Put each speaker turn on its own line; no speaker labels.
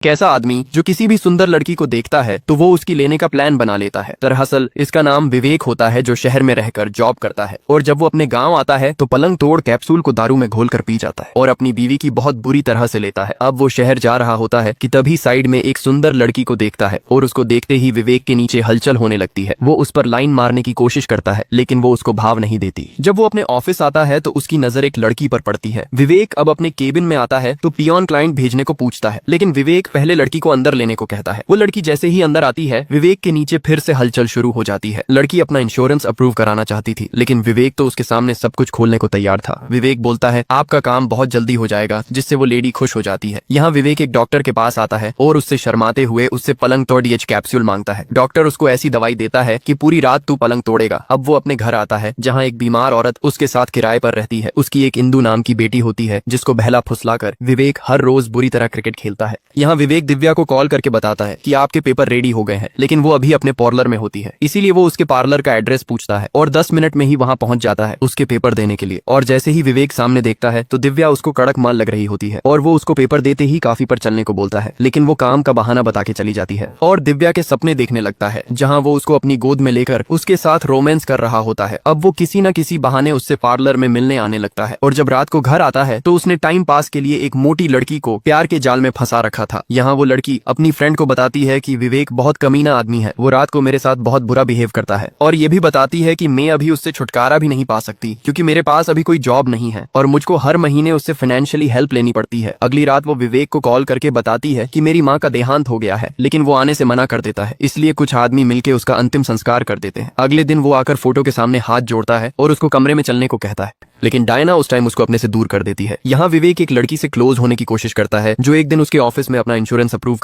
कैसा आदमी जो किसी भी सुंदर लड़की को देखता है तो वो उसकी लेने का प्लान बना लेता है। दरअसल इसका नाम विवेक होता है, जो शहर में रहकर जॉब करता है और जब वो अपने गांव आता है तो पलंग तोड़ कैप्सूल को दारू में घोल कर पी जाता है और अपनी बीवी की बहुत बुरी तरह से लेता है। अब वो शहर जा रहा होता है कि तभी साइड में एक सुंदर लड़की को देखता है और उसको देखते ही विवेक के नीचे हलचल होने लगती है। वो उस पर लाइन मारने की कोशिश करता है लेकिन वो उसको भाव नहीं देती। जब वो अपने ऑफिस आता है तो उसकी नजर एक लड़की पर पड़ती है। विवेक अब अपने केबिन में आता है तो पियोन क्लाइंट भेजने को पूछता है, लेकिन विवेक पहले लड़की को अंदर लेने को कहता है। वो लड़की जैसे ही अंदर आती है विवेक के नीचे फिर से हलचल शुरू हो जाती है। लड़की अपना इंश्योरेंस अप्रूव कराना चाहती थी लेकिन विवेक तो उसके सामने सब कुछ खोलने को तैयार था। विवेक बोलता है आपका काम बहुत जल्दी हो जाएगा, जिससे वो लेडी खुश हो जाती है। यहाँ विवेक एक डॉक्टर के पास आता है और उससे शर्माते हुए उससे पलंग तोड़ डीएच कैप्सूल मांगता है। डॉक्टर उसको ऐसी दवाई देता है कि पूरी रात तू पलंग तोड़ेगा। अब वो अपने घर आता है जहाँ एक बीमार औरत उसके साथ किराए पर रहती है। उसकी एक इंदु नाम की बेटी होती है जिसको बहला फुसलाकर विवेक हर रोज बुरी तरह क्रिकेट खेलता है। यहाँ विवेक दिव्या को कॉल करके बताता है कि आपके पेपर रेडी हो गए हैं, लेकिन वो अभी अपने पार्लर में होती है, इसीलिए वो उसके पार्लर का एड्रेस पूछता है और 10 मिनट में ही वहाँ पहुंच जाता है उसके पेपर देने के लिए। और जैसे ही विवेक सामने देखता है तो दिव्या उसको कड़क माल लग रही होती है और वो उसको पेपर देते ही काफी पर चलने को बोलता है, लेकिन वो काम का बहाना बता के चली जाती है और दिव्या के सपने देखने लगता है जहाँ वो उसको अपनी गोद में लेकर उसके साथ रोमांस कर रहा होता है। अब वो किसी न किसी बहाने उससे पार्लर में मिलने आने लगता है और जब रात को घर आता है तो उसने टाइम पास के लिए एक मोटी लड़की को प्यार के जाल में फंसा रखा था। यहाँ वो लड़की अपनी फ्रेंड को बताती है कि विवेक बहुत कमीना आदमी है, वो रात को मेरे साथ बहुत बुरा बिहेव करता है और ये भी बताती है कि मैं अभी उससे छुटकारा भी नहीं पा सकती क्योंकि मेरे पास अभी कोई जॉब नहीं है और मुझको हर महीने उससे फाइनेंशियली हेल्प लेनी पड़ती है। अगली रात वो विवेक को कॉल करके बताती है कि मेरी माँ का देहांत हो गया है, लेकिन वो आने से मना कर देता है, इसलिए कुछ आदमी मिलकर उसका अंतिम संस्कार कर देते हैं। अगले दिन वो आकर फोटो के सामने हाथ जोड़ता है और उसको कमरे में चलने को कहता है, लेकिन डायना उस टाइम उसको अपने से दूर कर देती है। यहाँ विवेक एक लड़की से क्लोज होने की कोशिश करता है जो एक दिन उसके ऑफिस में अपना इंश्योरेंस अप्रूव